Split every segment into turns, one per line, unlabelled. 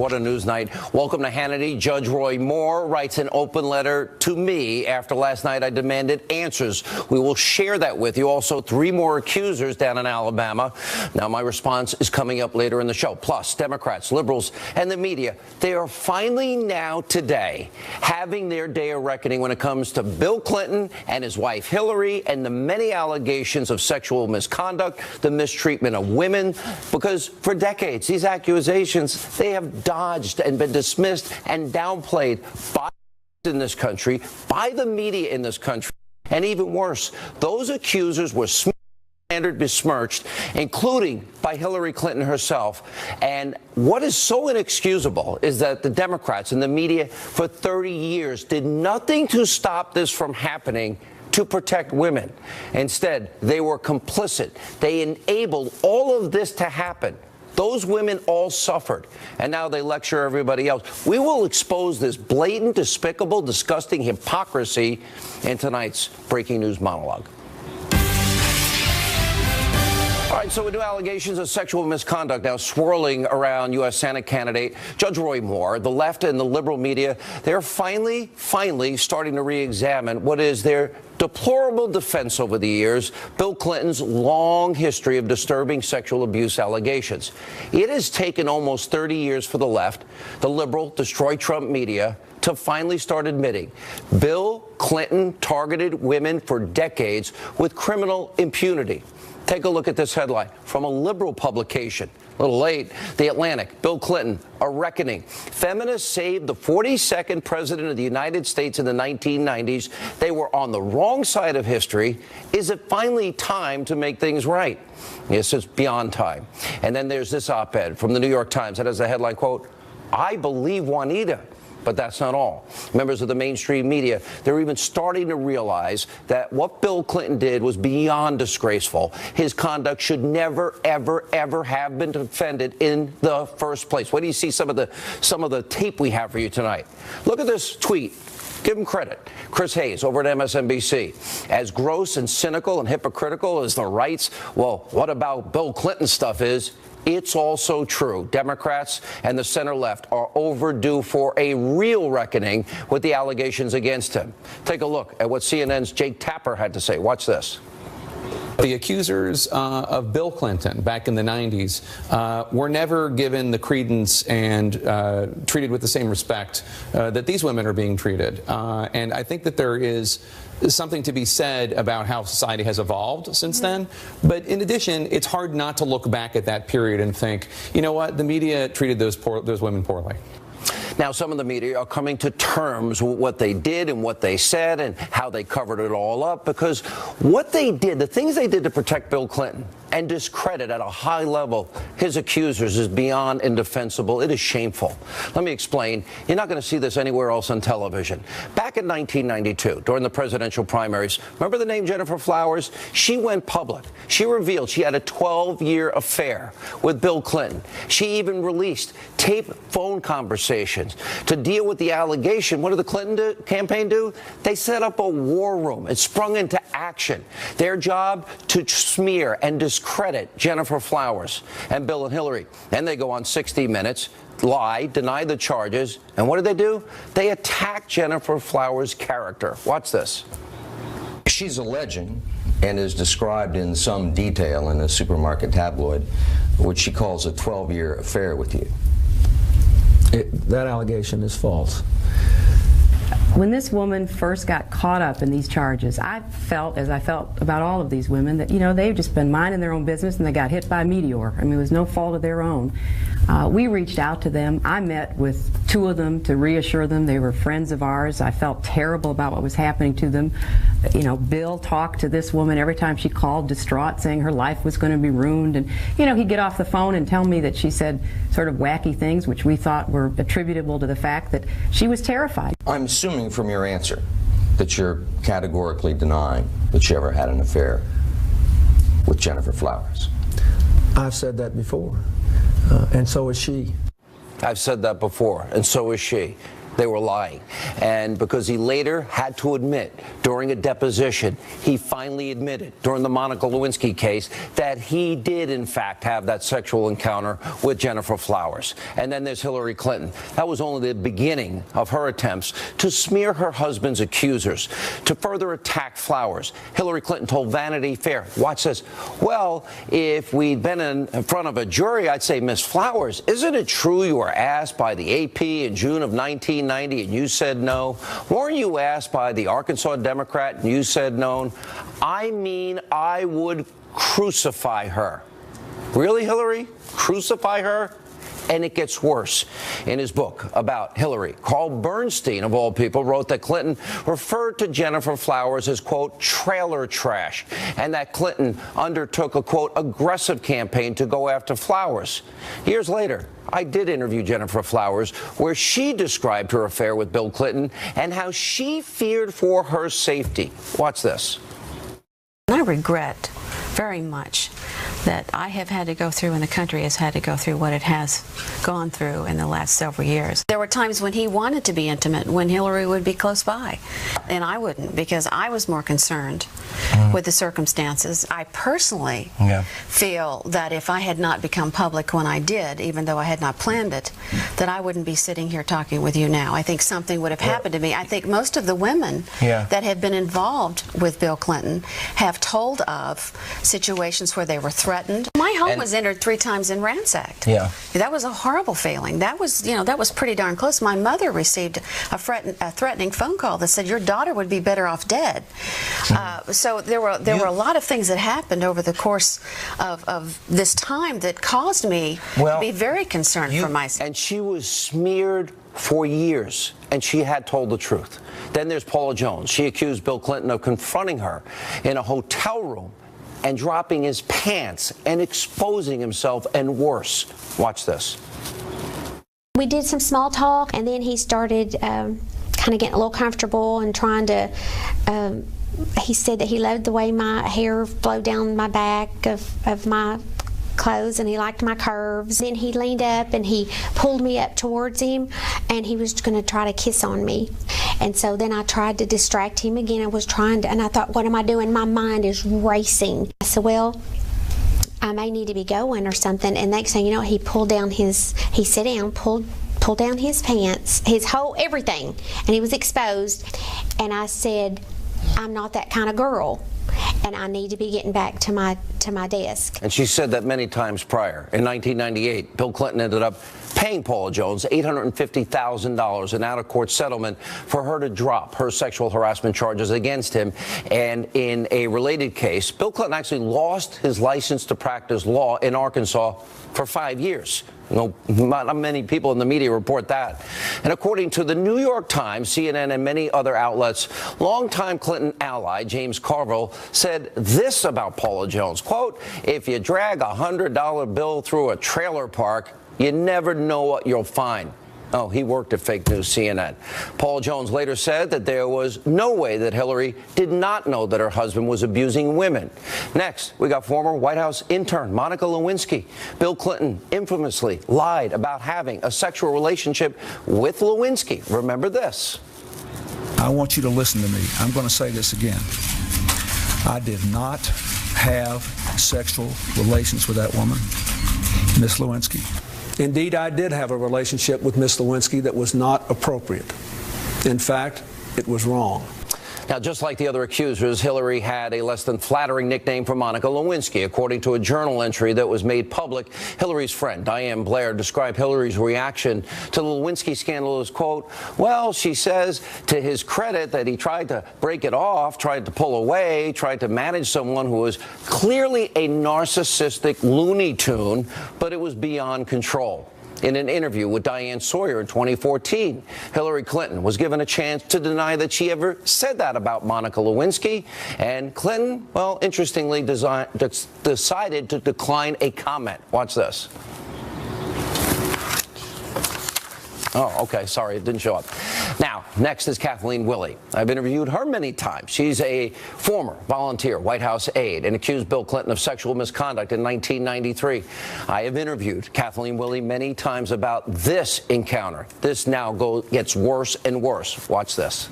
what a news night. Welcome to Hannity. Judge Roy Moore writes an open letter to me after last night I demanded answers. We will share that with you. Also, 3 more accusers down in Alabama. Now, my response is coming up later in the show. Plus, Democrats, liberals, and the media, they are finally now today having their day of reckoning when it comes to Bill Clinton and his wife Hillary and the many allegations of sexual misconduct, the mistreatment of women, because for decades, these accusations, they have dodged and been dismissed and downplayed by in this country, by the media in this country, and even worse, those accusers were besmirched, including by Hillary Clinton herself. And what is so inexcusable is that the Democrats and the media for 30 years did nothing to stop this from happening to protect women. Instead, they were complicit. They enabled all of this to happen. Those women all suffered, and now they lecture everybody else. We will expose this blatant, despicable, disgusting hypocrisy in tonight's breaking news monologue. All right, so with new allegations of sexual misconduct now swirling around U.S. Senate candidate Judge Roy Moore, the left and the liberal media, they're finally starting to re-examine what is their deplorable defense over the years, Bill Clinton's long history of disturbing sexual abuse allegations. It has taken almost 30 years for the left, the liberal, destroy Trump media, to finally start admitting Bill Clinton targeted women for decades with criminal impunity. Take a look at this headline from a liberal publication. A little late. The Atlantic. Bill Clinton, a reckoning. Feminists saved the 42nd president of the United States in the 1990s. They were on the wrong side of history. Is it finally time to make things right? Yes, it's beyond time. And then there's this op-ed from the New York Times that has the headline, quote, "I believe Juanita." But that's not all. Members of the mainstream media, they're even starting to realize that what Bill Clinton did was beyond disgraceful. His conduct should never, ever, ever have been defended in the first place. What do you see some of the tape we have for you tonight? Look at this tweet. Give him credit. Chris Hayes over at MSNBC. As gross and cynical and hypocritical as the right's, well, what about Bill Clinton stuff is, it's also true. Democrats and the center left are overdue for a real reckoning with the allegations against him. Take a look at what CNN's Jake Tapper had to say. Watch this.
The accusers of Bill Clinton back in the 90s were never given the credence and treated with the same respect that these women are being treated. And I think that there is something to be said about how society has evolved since then. But in addition, it's hard not to look back at that period and think, you know what, the media treated those women poorly.
Now, some of the media are coming to terms with what they did and what they said and how they covered it all up, because what they did, the things they did to protect Bill Clinton and discredit at a high level his accusers is beyond indefensible. It is shameful. Let me explain. You're not going to see this anywhere else on television. Back in 1992, during the presidential primaries, remember the name Jennifer Flowers? She went public. She revealed she had a 12-year affair with Bill Clinton. She even released taped phone conversations to deal with the allegation. What did the Clinton campaign do? They set up a war room. It sprung into action. Their job to smear and discredit Jennifer Flowers and Bill and Hillary. Then they go on 60 Minutes, lie, deny the charges, and what did they do? They attack Jennifer Flowers' character. Watch this.
She's alleging, and is described in some detail in a supermarket tabloid, which she calls a 12-year affair with you.
That allegation is false.
When this woman first got caught up in these charges, I felt, as I felt about all of these women, that, you know, they've just been minding their own business and they got hit by a meteor. I mean, it was no fault of their own. We reached out to them. I met with 2 of them to reassure them they were friends of ours. I felt terrible about what was happening to them. You know, Bill talked to this woman every time she called, distraught, saying her life was going to be ruined. And, you know, he'd get off the phone and tell me that she said sort of wacky things, which we thought were attributable to the fact that she was terrified.
I'm assuming from your answer that you're categorically denying that you ever had an affair with Jennifer Flowers.
I've said that before, and so is she.
I've said that before, and so is she. they were lying. And because he later had to admit during a deposition, he finally admitted during the Monica Lewinsky case that he did, in fact, have that sexual encounter with Jennifer Flowers. And then there's Hillary Clinton. That was only the beginning of her attempts to smear her husband's accusers, to further attack Flowers. Hillary Clinton told Vanity Fair, watch this, well, if we'd been in front of a jury, I'd say, Miss Flowers, isn't it true you were asked by the AP in June of 1990 and you said no? Weren't you asked by the Arkansas Democrat and you said no? I mean, I would crucify her. Really, Hillary? Crucify her? And it gets worse. In his book about Hillary, Carl Bernstein, of all people, wrote that Clinton referred to Jennifer Flowers as, quote, trailer trash, and that Clinton undertook a, quote, aggressive campaign to go after Flowers. Years later, I did interview Jennifer Flowers, where she described her affair with Bill Clinton and how she feared for her safety. Watch this.
I regret very much that I have had to go through and the country has had to go through what it has gone through in the last several years. There were times when he wanted to be intimate, when Hillary would be close by, and I wouldn't, because I was more concerned with the circumstances. I personally feel that if I had not become public when I did, even though I had not planned it, that I wouldn't be sitting here talking with you now. I think something would have happened to me. I think most of the women that have been involved with Bill Clinton have told of situations where they were threatened. My home was entered 3 times and ransacked. That was a horrible feeling. That was, you know, that was pretty darn close. My mother received a threatening phone call that said your daughter would be better off dead. So there were a lot of things that happened over the course of this time that caused me to be very concerned for myself.
And she was smeared for years, and she had told the truth. Then there's Paula Jones. She accused Bill Clinton of confronting her in a hotel room and dropping his pants and exposing himself, and worse. Watch this.
We did some small talk, and then he started kind of getting a little comfortable and trying to, he said that he loved the way my hair flowed down my back of my clothes, and he liked my curves. Then he leaned up and he pulled me up towards him, and he was going to try to kiss on me. And so then I tried to distract him again. I was trying to, and I thought, what am I doing? My mind is racing. I said, well, I may need to be going or something. And next thing you know, he pulled down his, he sat down, pulled down his pants, his whole everything, and he was exposed. And I said, I'm not that kind of girl, and I need to be getting back to my desk. And
she said that many times prior. In 1998, Bill Clinton ended up paying Paula Jones $850,000, an out-of-court settlement, for her to drop her sexual harassment charges against him. And in a related case, Bill Clinton actually lost his license to practice law in Arkansas for 5 years. You know, not many people in the media report that. And according to the New York Times, CNN, and many other outlets, longtime Clinton ally James Carville said this about Paula Jones, quote, if you drag a $100 bill through a trailer park, you never know what you'll find. Oh, he worked at fake news CNN. Paula Jones later said that there was no way that Hillary did not know that her husband was abusing women. Next, we got former White House intern Monica Lewinsky. Bill Clinton infamously lied about having a sexual relationship with Lewinsky. Remember this.
I want you to listen to me. I'm going to say this again. I did not have sexual relations with that woman, Miss Lewinsky.
Indeed, I did have a relationship with Miss Lewinsky that was not appropriate. In fact, it was wrong.
Now, just like the other accusers, Hillary had a less than flattering nickname for Monica Lewinsky. According to a journal entry that was made public, Hillary's friend, Diane Blair, described Hillary's reaction to the Lewinsky scandal as, quote, well, she says to his credit that he tried to break it off, tried to pull away, tried to manage someone who was clearly a narcissistic Looney Tune, but it was beyond control. In an interview with Diane Sawyer in 2014, Hillary Clinton was given a chance to deny that she ever said that about Monica Lewinsky. And Clinton, well, interestingly, decided to decline a comment. Watch this. Oh, okay, sorry, it didn't show up. Now, Next is Kathleen Willey. I've interviewed her many times. She's a former volunteer White House aide and accused Bill Clinton of sexual misconduct in 1993. I have interviewed Kathleen Willey many times about this encounter. This now gets worse and worse. Watch this.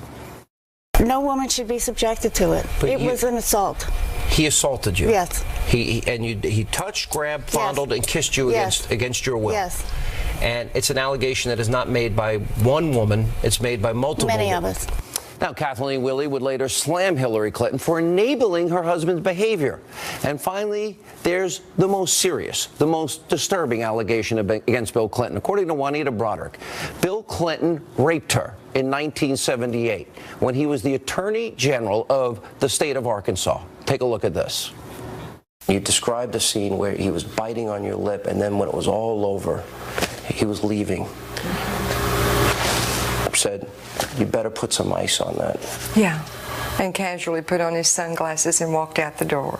No woman should be subjected to it. It was an assault.
He assaulted you?
Yes.
He touched, grabbed, fondled, and kissed you against your will?
Yes.
And it's an allegation that is not made by one woman, it's made by multiple women.
Many of us.
Now, Kathleen Willey would later slam Hillary Clinton for enabling her husband's behavior. And finally, there's the most serious, the most disturbing allegation against Bill Clinton. According to Juanita Broderick, Bill Clinton raped her in 1978 when he was the Attorney General of the state of Arkansas. Take a look at this. You described a scene where he was biting on your lip, and then when it was all over, he was leaving. Said, you better put some ice on that.
Yeah, and casually put on his sunglasses and walked out the door.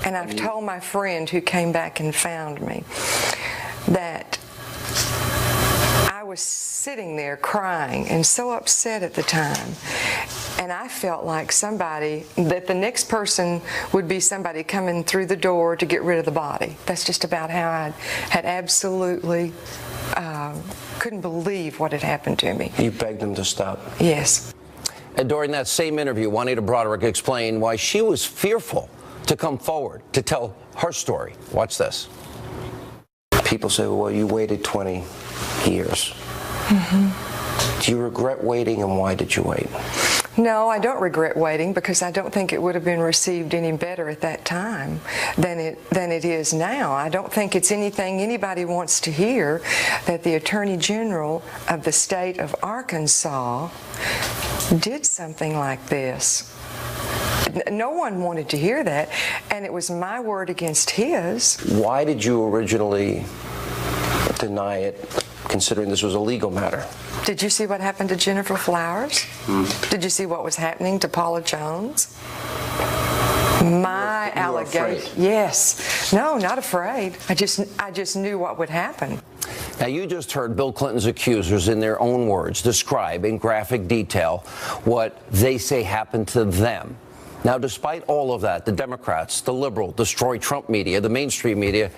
And I've told my friend who came back and found me that I was sitting there crying and so upset at the time. And I felt like that the next person would be somebody coming through the door to get rid of the body. That's just about how I had absolutely couldn't believe what had happened to me.
You begged him to stop?
Yes.
And during that same interview, Juanita Broderick explained why she was fearful to come forward to tell her story. Watch this. People say, well, you waited 20 years. Mm-hmm. Do you regret waiting, and why did you wait?
No, I don't regret waiting, because I don't think it would have been received any better at that time than it is now. I don't think it's anything anybody wants to hear, that the Attorney General of the state of Arkansas did something like this. No one wanted to hear that, and it was my word against his.
Why did you originally deny it, considering this was a legal matter?
Did you see what happened to Jennifer Flowers? Did you see what was happening to Paula Jones? My allegation. Yes. No, not afraid. I just knew what would happen.
Now, you just heard Bill Clinton's accusers, in their own words, describe in graphic detail what they say happened to them. Now, despite all of that, the Democrats, the liberal, destroy Trump media, the mainstream media,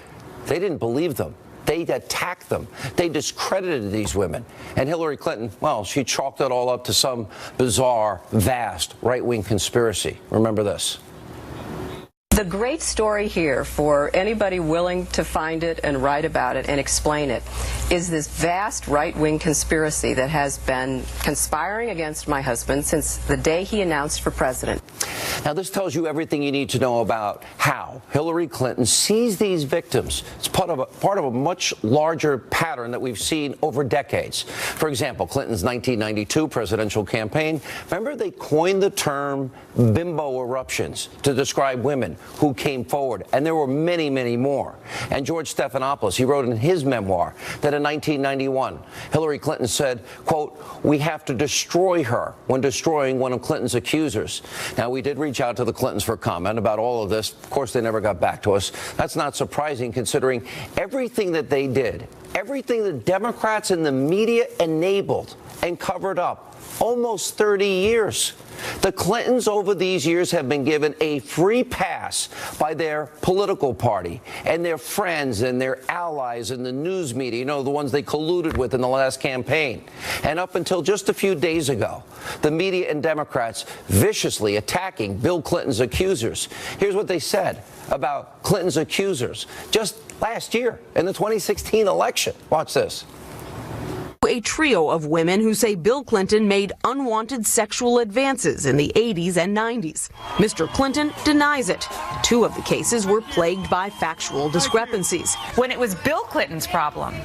they didn't believe them. They attacked them. They discredited these women. And Hillary Clinton, well, she chalked it all up to some bizarre, vast right-wing conspiracy. Remember this.
The great story here, for anybody willing to find it and write about it and explain it, is this vast right-wing conspiracy that has been conspiring against my husband since the day he announced for president.
Now, this tells you everything you need to know about how Hillary Clinton sees these victims. It's part of a much larger pattern that we've seen over decades. For example, Clinton's 1992 presidential campaign, remember they coined the term bimbo eruptions to describe women who came forward, and there were many, many more. And George Stephanopoulos, he wrote in his memoir that in 1991, Hillary Clinton said, quote, we have to destroy her when destroying one of Clinton's accusers. Now, we did reach out to the Clintons for comment about all of this. Of course, they never got back to us. That's not surprising, considering everything that they did, everything the Democrats and the media enabled and covered up. Almost 30 years. The Clintons over these years have been given a free pass by their political party and their friends and their allies in the news media, you know, the ones they colluded with in the last campaign. And up until just a few days ago, the media and Democrats viciously attacking Bill Clinton's accusers. Here's what they said about Clinton's accusers just last year in the 2016 election. Watch this.
A trio of women who say Bill Clinton made unwanted sexual advances in the 80s and 90s. Mr. Clinton denies it. Two of the cases were plagued by factual discrepancies.
When it was Bill Clinton's problem,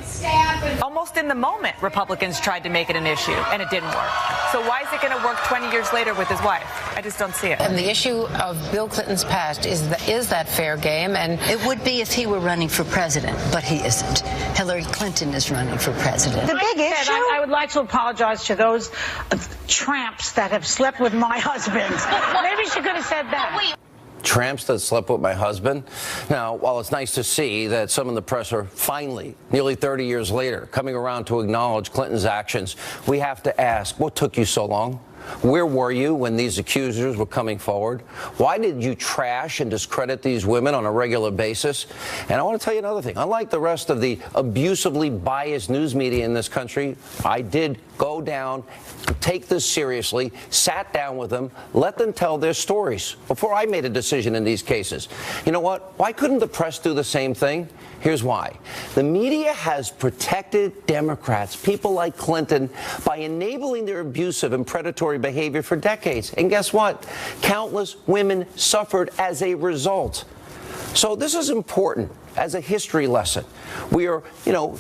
almost in the moment, Republicans tried to make it an issue, and it didn't work. So why is it going to work 20 years later with his wife? I just don't see it.
And the issue of Bill Clinton's past is that fair game, and it would be if he were running for president, but he isn't. Hillary Clinton is running for president.
The big issue.
I would like to apologize to those tramps that have slept with my husband. Maybe she could have said that.
tramps that slept with my husband. Now, while it's nice to see that some in the press are finally, nearly 30 years later, coming around to acknowledge Clinton's actions, we have to ask, what took you so long? Where were you when these accusers were coming forward? Why did you trash and discredit these women on a regular basis? And I want to tell you another thing. Unlike the rest of the abusively biased news media in this country, I did go down, take this seriously, sat down with them, let them tell their stories before I made a decision in these cases. You know what? Why couldn't the press do the same thing? Here's why. The media has protected Democrats, people like Clinton, by enabling their abusive and predatory behavior for decades. And guess what? Countless women suffered as a result. So this is important as a history lesson. We are,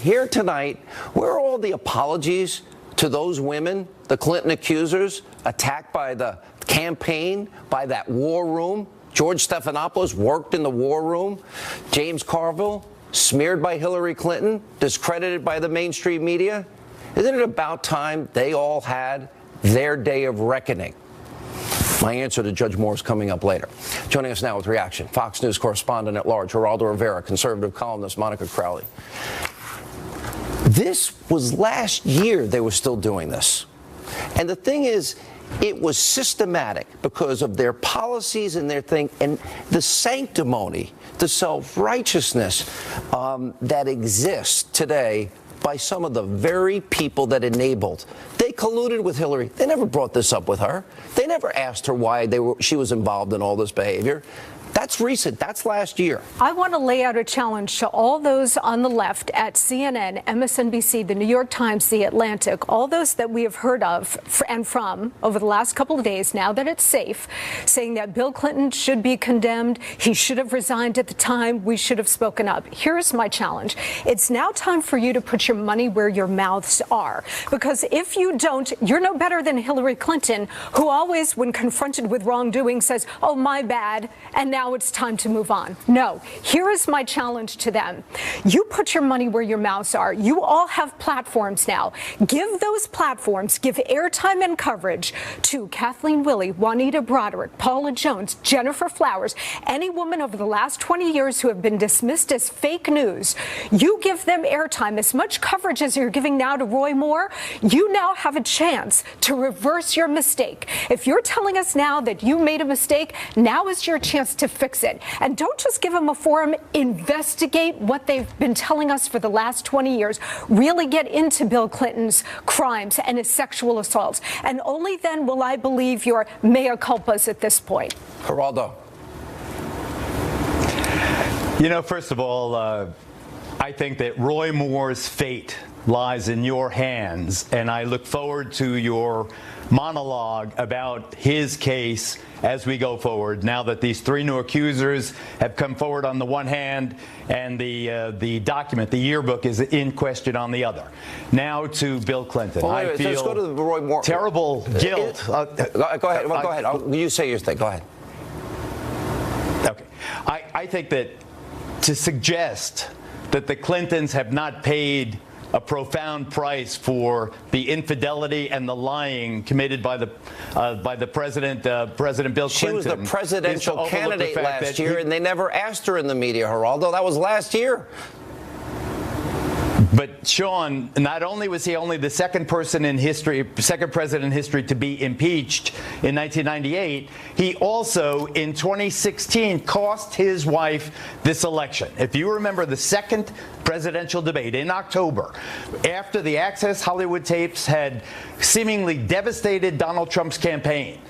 here tonight. Where are all the apologies to those women, the Clinton accusers, attacked by the campaign, by that war room? George Stephanopoulos worked in the war room. James Carville, smeared by Hillary Clinton, discredited by the mainstream media. Isn't it about time they all had their day of reckoning? My answer to Judge Moore is coming up later. Joining us now with reaction, Fox News correspondent at large, Geraldo Rivera, conservative columnist Monica Crowley. This was last year they were still doing this. And the thing is, it was systematic because of their policies and their thing, and the sanctimony, the self-righteousness that exists today by some of the very people that enabled. They colluded with Hillary. They never brought this up with her. They never asked her why she was involved in all this behavior. That's recent. That's last year.
I want to lay out a challenge to all those on the left at CNN, MSNBC, the New York Times, The Atlantic, all those that we have heard of and from over the last couple of days, now that it's safe, saying that Bill Clinton should be condemned. He should have resigned at the time. We should have spoken up. Here's my challenge. It's now time for you to put your money where your mouths are. Because if you don't, you're no better than Hillary Clinton, who always, when confronted with wrongdoing, says, oh, my bad, and now it's time to move on. No, here is my challenge to them. You put your money where your mouths are. You all have platforms now. Give those platforms, give airtime and coverage to Kathleen Willey, Juanita Broaddrick, Paula Jones, Jennifer Flowers, any woman over the last 20 years who have been dismissed as fake news. You give them airtime, as much coverage as you're giving now to Roy Moore. You now have a chance to reverse your mistake. If you're telling us now that you made a mistake, now is your chance to fix it. And don't just give them a forum. Investigate what they've been telling us for the last 20 years. Really get into Bill Clinton's crimes and his sexual assaults. And only then will I believe your mea culpas at this point.
Geraldo.
First of all, I think that Roy Moore's fate lies in your hands, and I look forward to your monologue about his case as we go forward, now that these three new accusers have come forward on the one hand and the document, the yearbook, is in question on the other. Now to Bill Clinton.
Well,
I feel
let's go to the Roy Moore.
Terrible guilt.
Go ahead. Go ahead. You say your thing. Go ahead.
Okay. I think that to suggest that the Clintons have not paid a profound price for the infidelity and the lying committed by the president, President Bill Clinton.
She was the presidential candidate last year, and they never asked her in the media, Geraldo. That was last year.
But Sean, not only was he only the second president in history to be impeached in 1998, he also, in 2016, cost his wife this election. If you remember the second presidential debate in October, after the Access Hollywood tapes had seemingly devastated Donald Trump's campaign,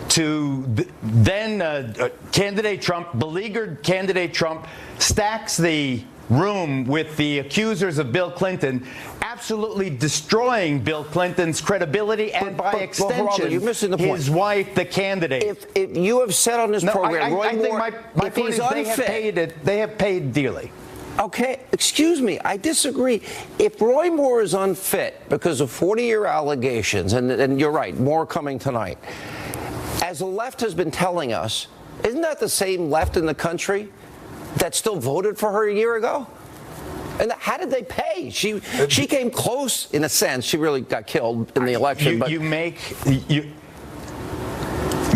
to then candidate Trump, beleaguered candidate Trump, stacks the room with the accusers of Bill Clinton, absolutely destroying Bill Clinton's credibility and, by extension,
you're missing the point.
His wife, the candidate.
If you have said on this program, Roy Moore,
I think my point is they have paid dearly.
Okay, excuse me, I disagree. If Roy Moore is unfit because of 40-year allegations, and you're right, more coming tonight, as the left has been telling us, isn't that the same left in the country that still voted for her a year ago? And how did they pay? She came close, in a sense. She really got killed in the election.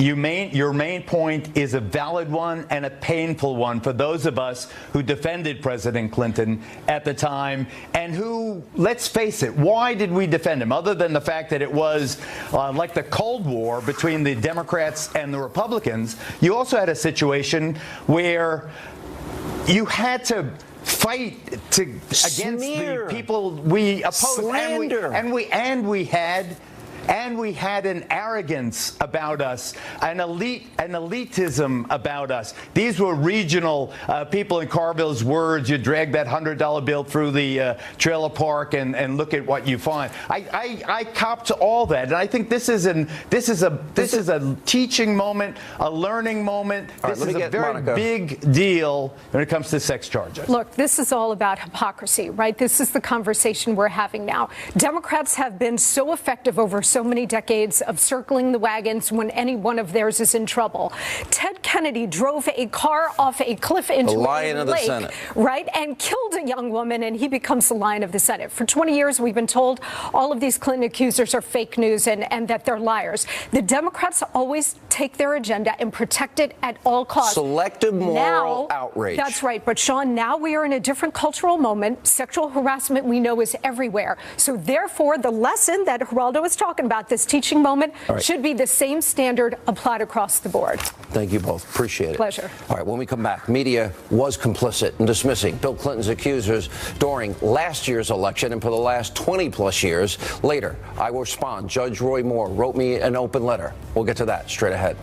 Your main point is a valid one and a painful one for those of us who defended President Clinton at the time and who, let's face it, why did we defend him? Other than the fact that it was like the Cold War between the Democrats and the Republicans, you also had a situation where you had to fight against the people we opposed, and we had an arrogance about us, an elitism about us. These were regional people. In Carville's words, you drag that $100 bill through the trailer park and look at what you find. I cop to all that, and I think this is a teaching moment, a learning moment. This is a very big deal when it comes to sex charges.
Look, this is all about hypocrisy, right? This is the conversation we're having now. Democrats have been so effective over so many decades of circling the wagons when any one of theirs is in trouble. Ted Kennedy drove a car off a cliff into a lake, right, and killed a young woman, and he becomes the lion of the Senate. For 20 years, we've been told all of these Clinton accusers are fake news and that they're liars. The Democrats always take their agenda and protect it at all costs.
Selective moral outrage.
That's right. But, Sean, now we are in a different cultural moment. Sexual harassment, we know, is everywhere. So, therefore, the lesson that Geraldo is talking about, this teaching moment, should be the same standard applied across the board.
Thank you both. Appreciate it.
Pleasure.
All right, when we come back, media was complicit in dismissing Bill Clinton's accusers during last year's election and for the last 20-plus years. Later, I will respond. Judge Roy Moore wrote me an open letter. We'll get to that straight ahead.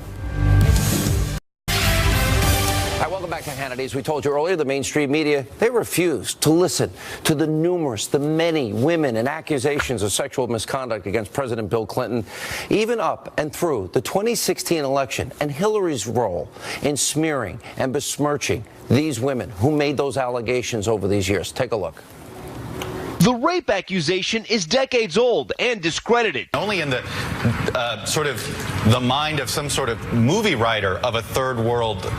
Welcome back to Hannity. As we told you earlier, the mainstream media, they refused to listen to the many women and accusations of sexual misconduct against President Bill Clinton, even up and through the 2016 election, and Hillary's role in smearing and besmirching these women who made those allegations over these years. Take a look.
The rape accusation is decades old and discredited.
Only in the sort of the mind of some sort of movie writer of a third world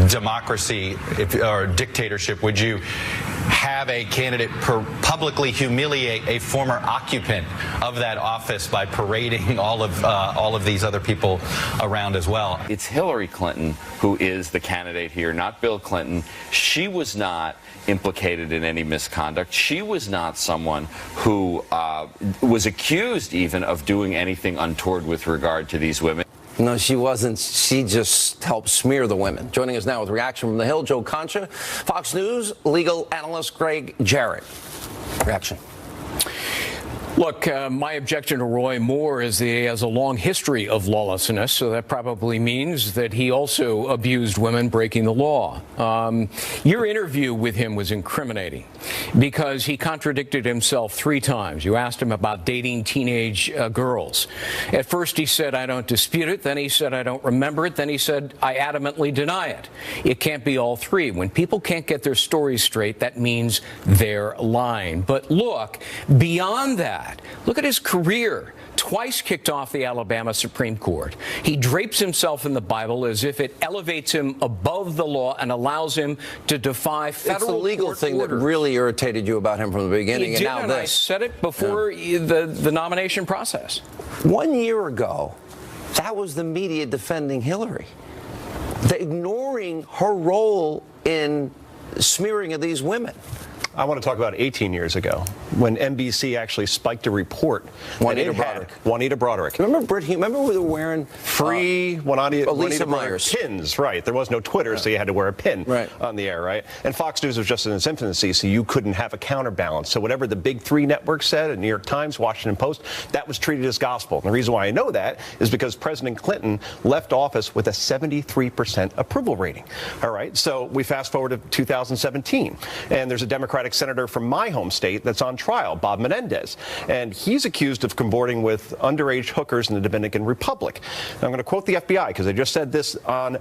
democracy or dictatorship would you have a candidate publicly humiliate a former occupant of that office by parading all of these other people around as well.
It's Hillary Clinton who is the candidate here, not Bill Clinton. She was not implicated in any misconduct. She was not someone who was accused even of doing anything untoward with regard to these women.
No, she wasn't. She just helped smear the women. Joining us now with reaction from the Hill, Joe Concha, Fox News legal analyst Greg Jarrett. Reaction.
Look, my objection to Roy Moore is that he has a long history of lawlessness, so that probably means that he also abused women breaking the law. Your interview with him was incriminating because he contradicted himself 3 times. You asked him about dating teenage girls. At first he said, I don't dispute it. Then he said, I don't remember it. Then he said, I adamantly deny it. It can't be all 3. When people can't get their stories straight, that means they're lying. But look, beyond that, look at his career. Twice kicked off the Alabama Supreme Court. He drapes himself in the Bible as if it elevates him above the law and allows him to defy federal
It's the legal thing
orders.
That really irritated you about him from the beginning.
And now this. I said it before the nomination process.
1 year ago, that was the media defending Hillary. Ignoring her role in smearing of these women.
I want to talk about 18 years ago when NBC actually spiked a report. Juanita Broderick.
Remember we were wearing
free
Elisa Myers
pins, right? There was no Twitter, so you had to wear a pin on the air, right? And Fox News was just in its infancy, so you couldn't have a counterbalance. So whatever the big 3 networks said, New York Times, Washington Post, that was treated as gospel. And the reason why I know that is because President Clinton left office with a 73% approval rating. All right, so we fast forward to 2017, and there's a Democratic senator from my home state that's on trial, Bob Menendez, and he's accused of cavorting with underage hookers in the Dominican Republic. Now, I'm going to quote the FBI because they just said this on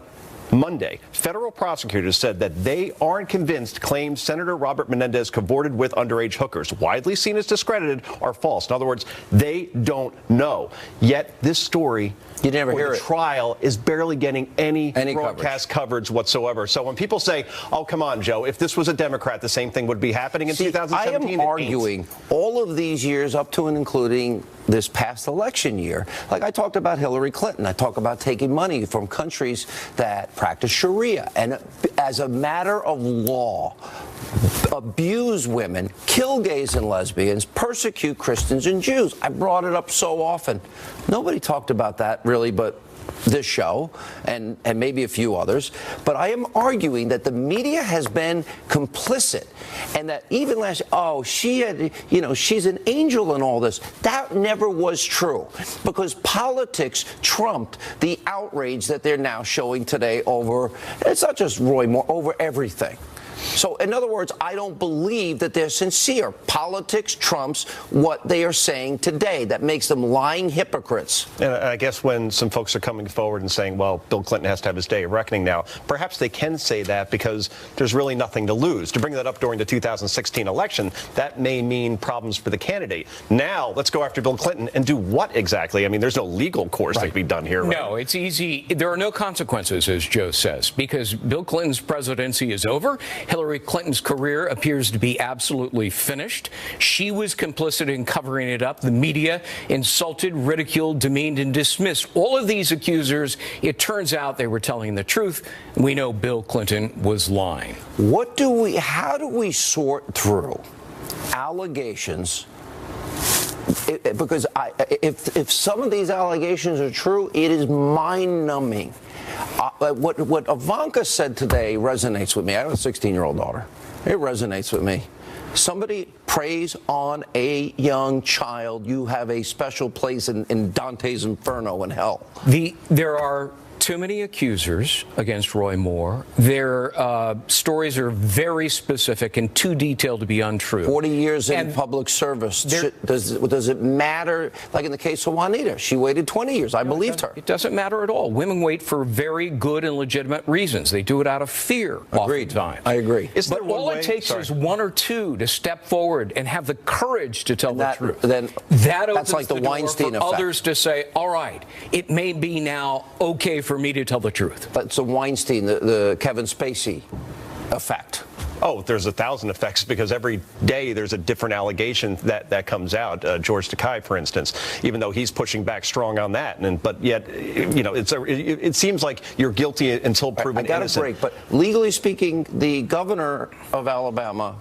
Monday, federal prosecutors said that they aren't convinced claims Senator Robert Menendez cavorted with underage hookers, widely seen as discredited, are false. In other words, they don't know. Yet this story,
you never hear
the
it.
Trial is barely getting any broadcast coverage whatsoever. So when people say, "Oh, come on, Joe, if this was a Democrat, the same thing would be happening in 2017."
I am arguing all of these years up to and including this past election year. Like I talked about Hillary Clinton. I talk about taking money from countries that practice Sharia and as a matter of law abuse women, kill gays and lesbians, persecute Christians and Jews. I brought it up so often. Nobody talked about that really but this show and maybe a few others. But I am arguing that the media has been complicit and that even last, she had, she's an angel in all this. That never was true because politics trumped the outrage that they're now showing today over, it's not just Roy Moore, over everything. So, in other words, I don't believe that they're sincere. Politics trumps what they are saying today. That makes them lying hypocrites.
And I guess when some folks are coming forward and saying, well, Bill Clinton has to have his day of reckoning now, perhaps they can say that because there's really nothing to lose. To bring that up during the 2016 election, that may mean problems for the candidate. Now, let's go after Bill Clinton and do what exactly? I mean, there's no legal course that can be done here. Right?
No, it's easy. There are no consequences, as Joe says, because Bill Clinton's presidency is over. Hillary Clinton's career appears to be absolutely finished. She was complicit in covering it up. The media insulted, ridiculed, demeaned, and dismissed all of these accusers. It turns out they were telling the truth. We know Bill Clinton was lying.
How do we sort through allegations? Because if some of these allegations are true, it is mind-numbing. What Ivanka said today resonates with me. I have a 16-year-old daughter. It resonates with me. Somebody preys on a young child. You have a special place in Dante's Inferno in hell.
There are too many accusers against Roy Moore. Their stories are very specific and too detailed to be untrue.
40 years in public service. Does it matter? Like in the case of Juanita, she waited 20 years. I believed her.
It doesn't matter at all. Women wait for very good and legitimate reasons. They do it out of fear.
Agreed.
Oftentimes.
I agree.
But all it takes is one or two to step forward and have the courage to tell the truth.
Then
that
that's like the Weinstein effect.
Others to say, all right, it may be now okay for me to tell the truth.
That's the Weinstein, the Kevin Spacey effect.
Oh, there's 1,000 effects because every day there's a different allegation that comes out. George Takei, for instance, even though he's pushing back strong on that, but yet, it seems like you're guilty until proven innocent.
I got a break, but legally speaking, the governor of Alabama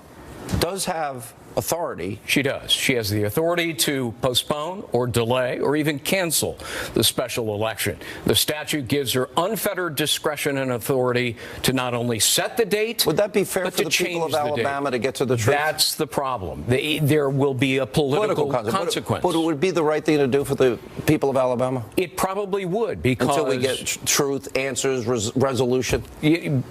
does have authority.
She does. She has the authority to postpone or delay or even cancel the special election. The statute gives her unfettered discretion and authority to not only set the date,
would that be fair for the people of Alabama to get to the truth?
That's the problem. There will be a political consequence.
But it would be the right thing to do for the people of Alabama?
It probably would, because
until we get truth, answers, resolution.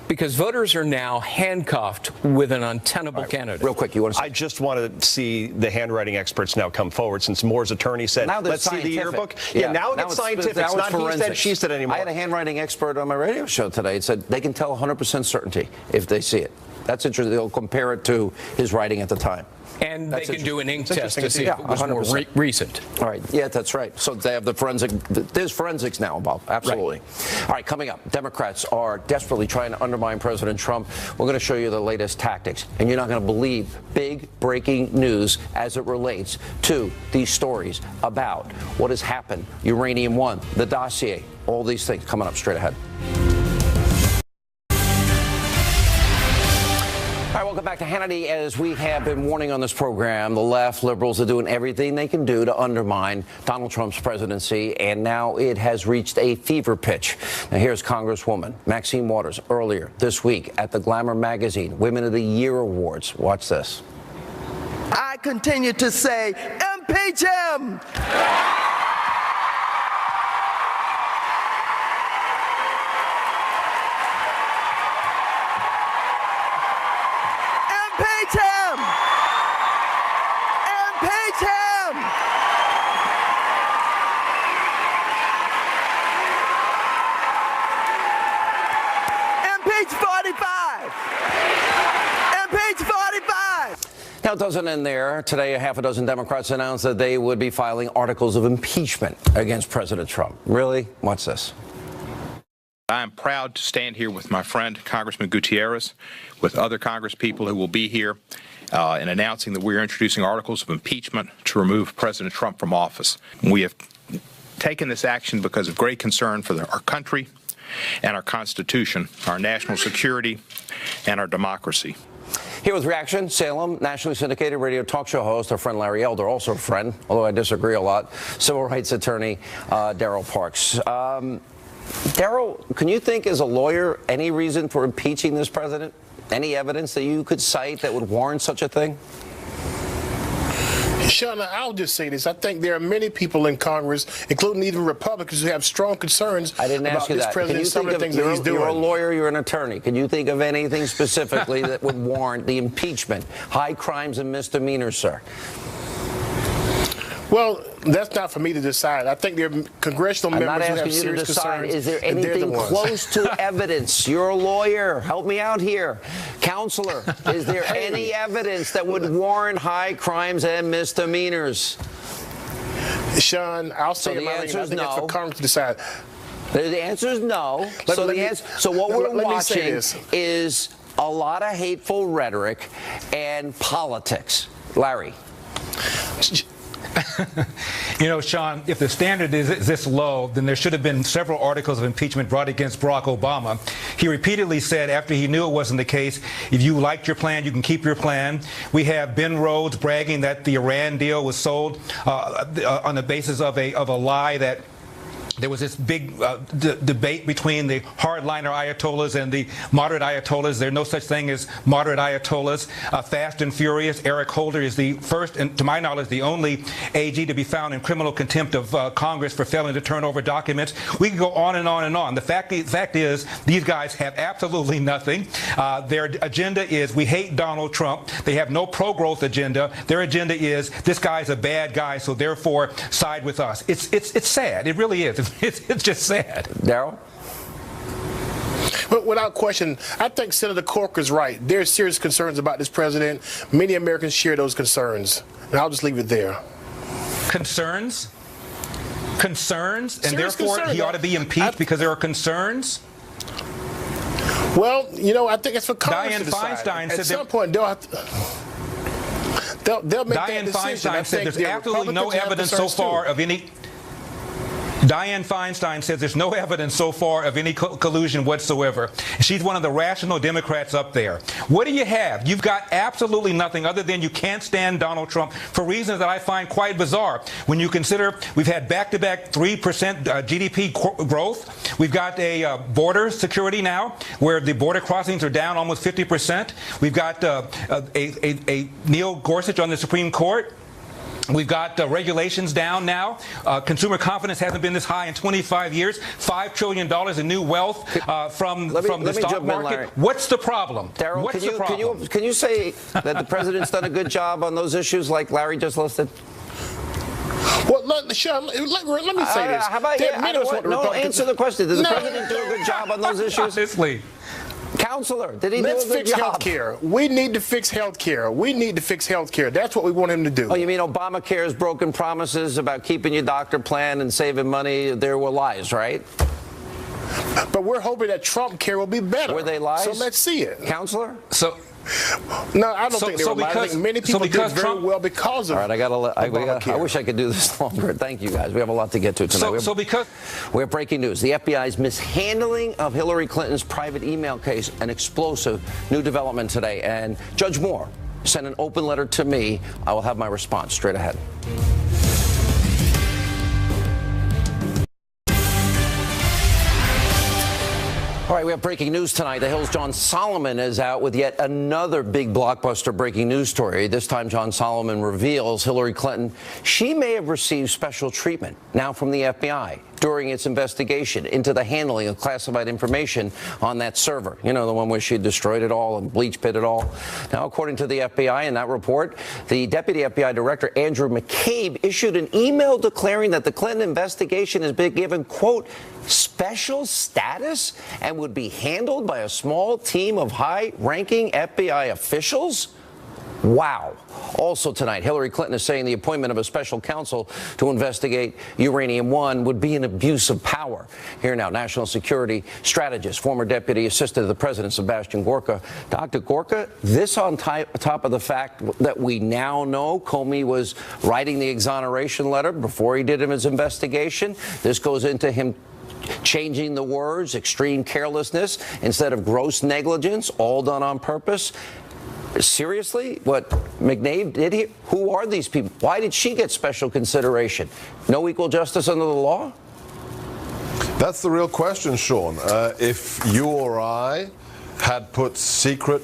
Because voters are now handcuffed with an untenable candidate.
Real quick, you want to say?
I just want to see the handwriting experts now come forward, since Moore's attorney said, let's see the yearbook. Yeah, now it's scientific. It's not he said, she said anymore.
I had a handwriting expert on my radio show today. It said they can tell 100% certainty if they see it. That's interesting. They'll compare it to his writing at the time.
And they can do an ink test to see if it was more recent.
All right. Yeah, that's right. So they have the forensic. There's forensics now involved. Absolutely. Right. All right. Coming up, Democrats are desperately trying to undermine President Trump. We're going to show you the latest tactics. And you're not going to believe big breaking news as it relates to these stories about what has happened. Uranium One, the dossier, all these things coming up straight ahead. All right, welcome back to Hannity. As we have been warning on this program, the left, liberals are doing everything they can do to undermine Donald Trump's presidency, and now it has reached a fever pitch. Now, here's Congresswoman Maxine Waters earlier this week at the Glamour magazine Women of the Year Awards. Watch this.
I continue to say, impeach him! Impeach him! Impeach him!
it doesn't end there. Today, a half a dozen Democrats announced that they would be filing articles of impeachment against President Trump. Really? What's this?
I am proud to stand here with my friend, Congressman Gutierrez, with other Congress people who will be here in announcing that we are introducing articles of impeachment to remove President Trump from office. We have taken this action because of great concern for our country and our Constitution, our national security, and our democracy.
Here with reaction, Salem, nationally syndicated radio talk show host, our friend Larry Elder, also a friend, although I disagree a lot, civil rights attorney Darrell Parks. Darrell, can you think as a lawyer any reason for impeaching this president? Any evidence that you could cite that would warrant such a thing?
Sean, I'll just say this. I think there are many people in Congress, including even Republicans, who have strong concerns
I didn't ask
about
you
this
that.
president and some of the things that he's doing.
You're a lawyer, you're an attorney. Can you think of anything specifically that would warrant the impeachment? High crimes and misdemeanors, sir.
Well, that's not for me to decide. I think there are congressional members who have serious concerns.
Is there anything close to evidence? You're a lawyer. Help me out here. Counselor, is there any evidence that would warrant high crimes and misdemeanors?
Sean, I'll say
so the answer is no.
It's for Congress to decide.
The answer is no. So what we're watching is a lot of hateful rhetoric and politics. Larry.
You know, Sean, if the standard is this low, then there should have been several articles of impeachment brought against Barack Obama. He repeatedly said, after he knew it wasn't the case, if you liked your plan, you can keep your plan. We have Ben Rhodes bragging that the Iran deal was sold on the basis of a lie, that there was this big debate between the hardliner Ayatollahs and the moderate Ayatollahs. There's no such thing as moderate Ayatollahs. Fast and furious. Eric Holder is the first, and to my knowledge, the only AG to be found in criminal contempt of Congress for failing to turn over documents. We can go on and on and on. The fact is, these guys have absolutely nothing. Their agenda is, we hate Donald Trump. They have no pro-growth agenda. Their agenda is, this guy's a bad guy, so therefore side with us. It's sad. It really is. It's just sad.
Darrell?
But without question, I think Senator Corker is right. There are serious concerns about this president. Many Americans share those concerns. And I'll just leave it there.
Concerns? Concerns? And
Serious
therefore
concerns.
He ought to be impeached because there are concerns?
Well, you know, I think it's for Congress
Dianne
to decide.
Feinstein said
At some point, they'll have to... They'll make that decision.
Feinstein said there's absolutely no evidence so far of any... Dianne Feinstein says there's no evidence so far of any collusion whatsoever. She's one of the rational Democrats up there. What do you have? You've got absolutely nothing other than you can't stand Donald Trump for reasons that I find quite bizarre. When you consider we've had back-to-back 3% GDP growth. We've got a border security now where the border crossings are down almost 50%. We've got a Neil Gorsuch on the Supreme Court. We've got regulations down now. Consumer confidence hasn't been this high in 25 years. $5 trillion in new wealth from the stock market. What's the problem?
Darrell, can you say that the president's done a good job on those issues like Larry just listed?
Well, let me say this.
How about answer the question. Does the president do a good job on those issues?
Honestly.
Counselor, did he
Let's
do a good
fix
job?
health care. We need to fix health care. We need to fix health care. That's what we want him to do.
Oh, you mean Obamacare's broken promises about keeping your doctor plan and saving money? There were lies, right?
But we're hoping that Trump care will be better.
Were they lies?
So let's see it.
Counselor?
No, I don't think they were lies. I think many people did very well because of
All right, I wish I could do this longer. Thank you, guys. We have a lot to get to tonight. We have breaking news. The FBI's mishandling of Hillary Clinton's private email case, an explosive new development today. And Judge Moore sent an open letter to me. I will have my response straight ahead. All right, we have breaking news tonight. The Hill's John Solomon is out with yet another big blockbuster breaking news story. This time, John Solomon reveals Hillary Clinton, she may have received special treatment now from the FBI during its investigation into the handling of classified information on that server. You know, the one where she destroyed it all and bleach pit it all. Now, according to the FBI in that report, the Deputy FBI Director Andrew McCabe issued an email declaring that the Clinton investigation has been given, quote, special status and would be handled by a small team of high-ranking FBI officials. Wow. Also tonight, Hillary Clinton is saying the appointment of a special counsel to investigate Uranium One would be an abuse of power. Here now, national security strategist, former deputy assistant to the president, Sebastian Gorka. Dr. Gorka, this on top of the fact that we now know Comey was writing the exoneration letter before he did his investigation. This goes into him changing the words, extreme carelessness instead of gross negligence, all done on purpose. Seriously? What McNabe did here? Who are these people? Why did she get special consideration? No equal justice under the law?
That's the real question, Sean. If you or I had put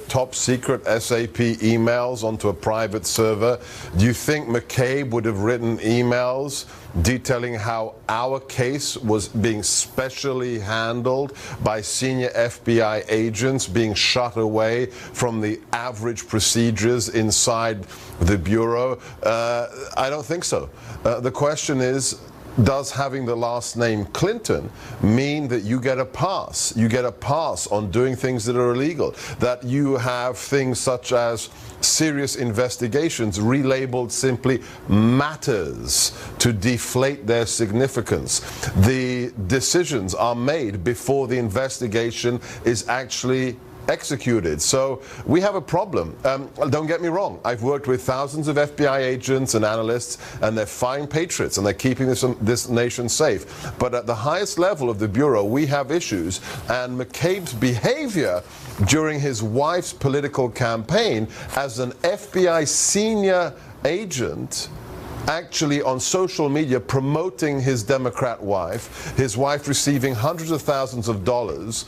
top secret SAP emails onto a private server, do you think McCabe would have written emails detailing how our case was being specially handled by senior FBI agents, being shut away from the average procedures inside the Bureau? I don't think so. The question is, does having the last name Clinton mean that you get a pass? You get a pass on doing things that are illegal, that you have things such as serious investigations relabeled simply matters to deflate their significance. The decisions are made before the investigation is actually executed. So we have a problem. Don't get me wrong. I've worked with thousands of FBI agents and analysts, and they're fine patriots, and they're keeping this nation safe. But at the highest level of the Bureau, we have issues, and McCabe's behavior during his wife's political campaign as an FBI senior agent, actually on social media promoting his Democrat wife, his wife receiving hundreds of thousands of dollars.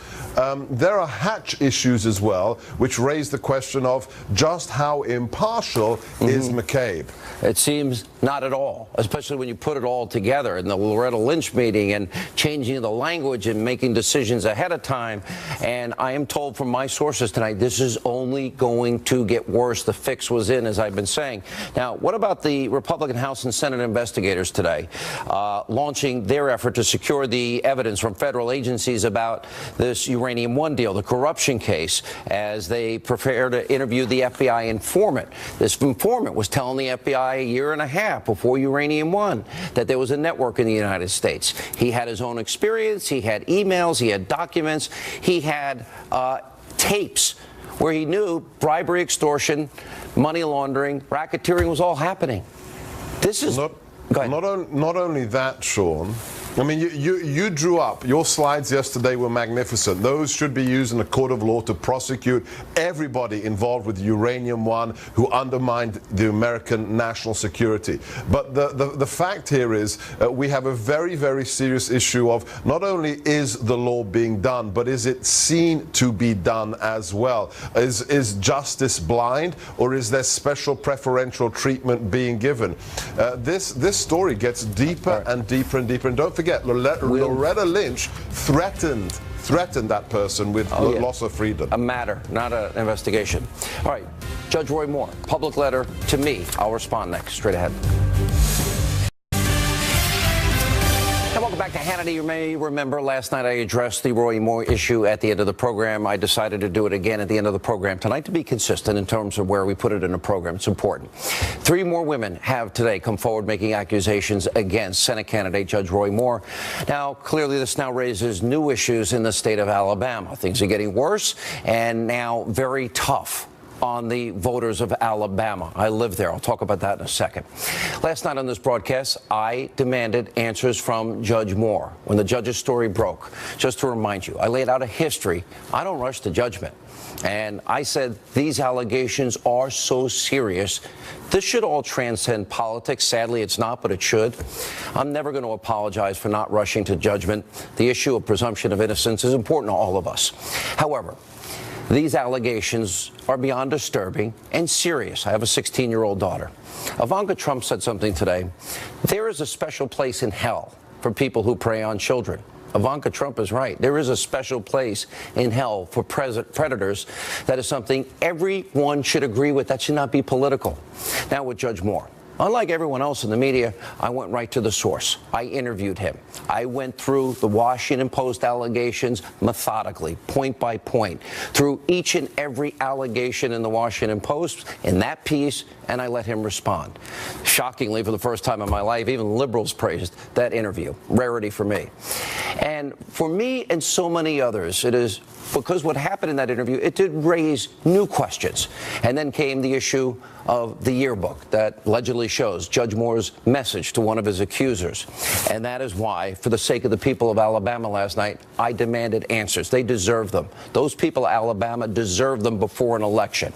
There are Hatch issues as well, which raise the question of just how impartial is McCabe.
It seems not at all, especially when you put it all together in the Loretta Lynch meeting and changing the language and making decisions ahead of time. And I am told from my sources tonight, this is only going to get worse. The fix was in, as I've been saying. Now, what about the Republican House and Senate investigators today launching their effort to secure the evidence from federal agencies about this Uranium One deal, the corruption case, as they prepare to interview the FBI informant? This informant was telling the FBI a year and a half before Uranium One that there was a network in the United States. He had his own experience. He had emails. He had documents. He had tapes where he knew bribery, extortion, money laundering, racketeering was all happening. This is
not only that, Sean. I mean, you drew up, your slides yesterday were magnificent. Those should be used in a court of law to prosecute everybody involved with Uranium One who undermined the American national security. But the fact here is we have a very, very serious issue of not only is the law being done, but is it seen to be done as well? Is justice blind, or is there special preferential treatment being given? This story gets deeper and deeper and deeper. And don't forget, Loretta Lynch threatened that person with loss of freedom.
A matter, not an investigation. All right, Judge Roy Moore, public letter to me. I'll respond next. Straight ahead. And welcome back to Hannity. You may remember last night I addressed the Roy Moore issue at the end of the program. I decided to do it again at the end of the program tonight to be consistent in terms of where we put it in the program. It's important. 3 more women have today come forward making accusations against Senate candidate Judge Roy Moore. Now, clearly this now raises new issues in the state of Alabama. Things are getting worse and now very tough on the voters of Alabama. I live there. I'll talk about that in a second. Last night on this broadcast, I demanded answers from Judge Moore when the judge's story broke. Just to remind you, I laid out a history. I don't rush to judgment. And I said these allegations are so serious, this should all transcend politics. Sadly, it's not, but it should. I'm never going to apologize for not rushing to judgment. The issue of presumption of innocence is important to all of us. However, these allegations are beyond disturbing and serious. I have a 16-year-old daughter. Ivanka Trump said something today. There is a special place in hell for people who prey on children. Ivanka Trump is right. There is a special place in hell for predators. That is something everyone should agree with. That should not be political. Now with Judge Moore. Unlike everyone else in the media, I went right to the source. I interviewed him. I went through the Washington Post allegations methodically, point by point, through each and every allegation in the Washington Post in that piece, and I let him respond. Shockingly, for the first time in my life, even liberals praised that interview. Rarity for me. And for me and so many others, it is because what happened in that interview, it did raise new questions. And then came the issue of the yearbook that allegedly shows Judge Moore's message to one of his accusers. And that is why, for the sake of the people of Alabama last night, I demanded answers. They deserve them. Those people of Alabama deserve them before an election.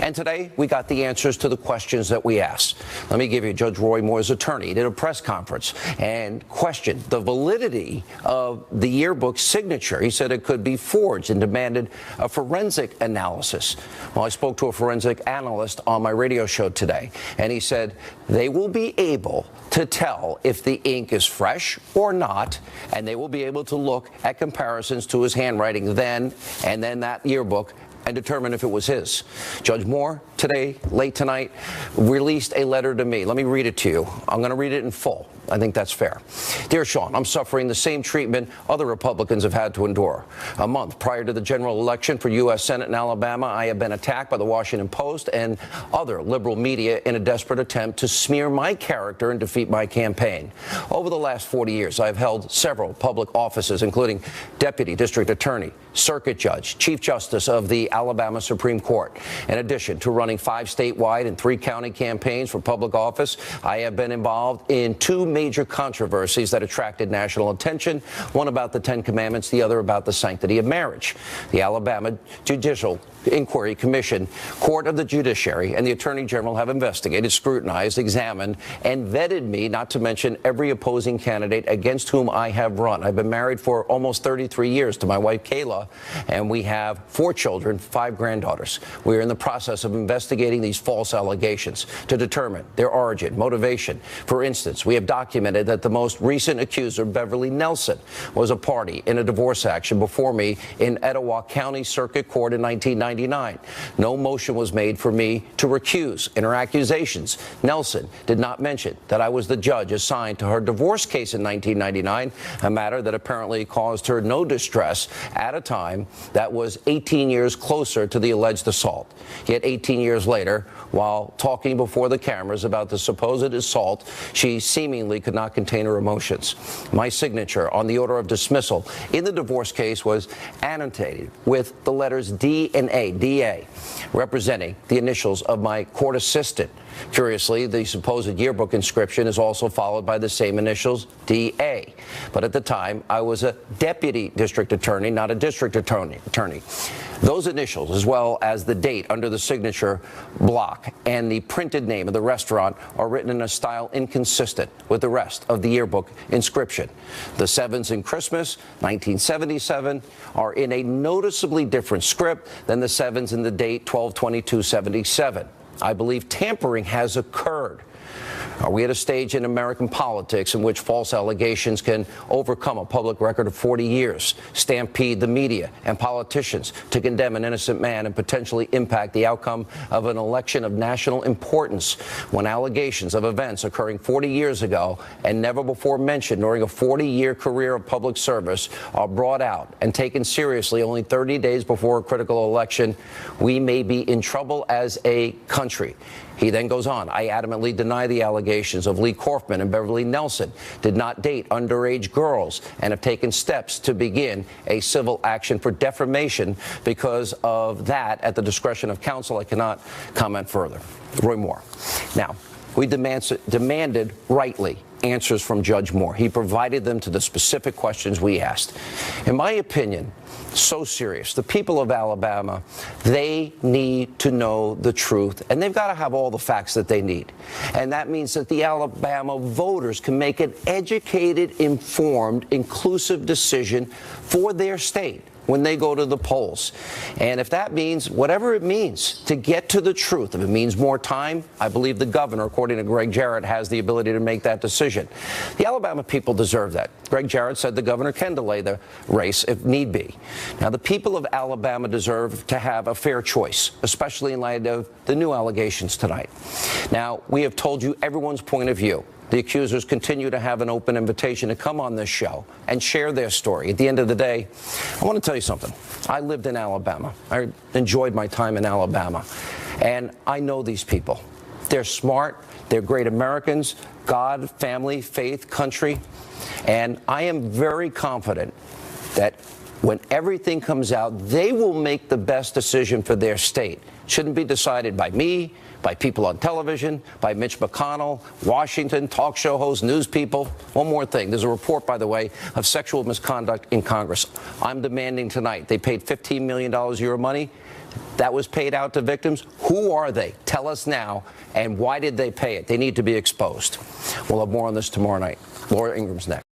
And today, we got the answers to the questions that we asked. Let me give you Judge Roy Moore's attorney. He did a press conference and questioned the validity of the yearbook signature. He said it could be forged and demanded a forensic analysis. Well, I spoke to a forensic analyst on my radio show today, and he said they will be able to tell if the ink is fresh or not, and they will be able to look at comparisons to his handwriting then and then that yearbook and determine if it was his. Judge Moore, today, late tonight, released a letter to me. Let me read it to you. I'm going to read it in full. I think that's fair. Dear Sean, I'm suffering the same treatment other Republicans have had to endure. A month prior to the general election for U.S. Senate in Alabama, I have been attacked by the Washington Post and other liberal media in a desperate attempt to smear my character and defeat my campaign. Over the last 40 years, I've held several public offices, including Deputy District Attorney, Circuit Judge, Chief Justice of the Alabama Supreme Court. In addition to running 5 statewide and 3 county campaigns for public office, I have been involved in 2 major controversies that attracted national attention, one about the 10 Commandments, the other about the sanctity of marriage. The Alabama Judicial Inquiry Commission, Court of the Judiciary, and the Attorney General have investigated, scrutinized, examined, and vetted me, not to mention every opposing candidate against whom I have run. I've been married for almost 33 years to my wife, Kayla, and we have 4 children, 5 granddaughters. We are in the process of investigating these false allegations to determine their origin, motivation. For instance, we have documented that the most recent accuser, Beverly Nelson, was a party in a divorce action before me in Etowah County Circuit Court in 1999. No motion was made for me to recuse. In her accusations, Nelson did not mention that I was the judge assigned to her divorce case in 1999, a matter that apparently caused her no distress at a time that was 18 years closer to the alleged assault. Yet 18 years later, while talking before the cameras about the supposed assault, she seemingly could not contain her emotions. My signature on the order of dismissal in the divorce case was annotated with the letters D and A, DA, representing the initials of my court assistant. Curiously, the supposed yearbook inscription is also followed by the same initials, DA. But at the time, I was a deputy district attorney, not a district attorney. Those initials, as well as the date under the signature block and the printed name of the restaurant, are written in a style inconsistent with the rest of the yearbook inscription. The 7s in Christmas, 1977, are in a noticeably different script than the 7s in the date 12/22/77. I believe tampering has occurred. Are we at a stage in American politics in which false allegations can overcome a public record of 40 years, stampede the media and politicians to condemn an innocent man and potentially impact the outcome of an election of national importance when allegations of events occurring 40 years ago and never before mentioned during a 40-year career of public service are brought out and taken seriously only 30 days before a critical election? We may be in trouble as a country. He then goes on, I adamantly deny the allegations of Lee Corfman and Beverly Nelson did not date underage girls and have taken steps to begin a civil action for defamation because of that. At the discretion of counsel, I cannot comment further. Roy Moore. Now, we demanded rightly answers from Judge Moore. He provided them to the specific questions we asked. In my opinion, so serious. The people of Alabama, they need to know the truth, and they've got to have all the facts that they need. And that means that the Alabama voters can make an educated, informed, inclusive decision for their state. when they go to the polls. And if that means, whatever it means, to get to the truth, if it means more time, I believe the governor, according to Greg Jarrett, has the ability to make that decision. The Alabama people deserve that. Greg Jarrett said the governor can delay the race if need be. Now, the people of Alabama deserve to have a fair choice, especially in light of the new allegations tonight. Now, we have told you everyone's point of view. The accusers continue to have an open invitation to come on this show and share their story. At the end of the day, I want to tell you something. I lived in Alabama. I enjoyed my time in Alabama. And I know these people. They're smart. They're great Americans. God, family, faith, country. And I am very confident that when everything comes out, they will make the best decision for their state. Shouldn't be decided by me, by people on television, by Mitch McConnell, Washington, talk show hosts, news people. One more thing. There's a report, by the way, of sexual misconduct in Congress. I'm demanding tonight. They paid $15 million of your money. That was paid out to victims. Who are they? Tell us now. And why did they pay it? They need to be exposed. We'll have more on this tomorrow night. Laura Ingram's next.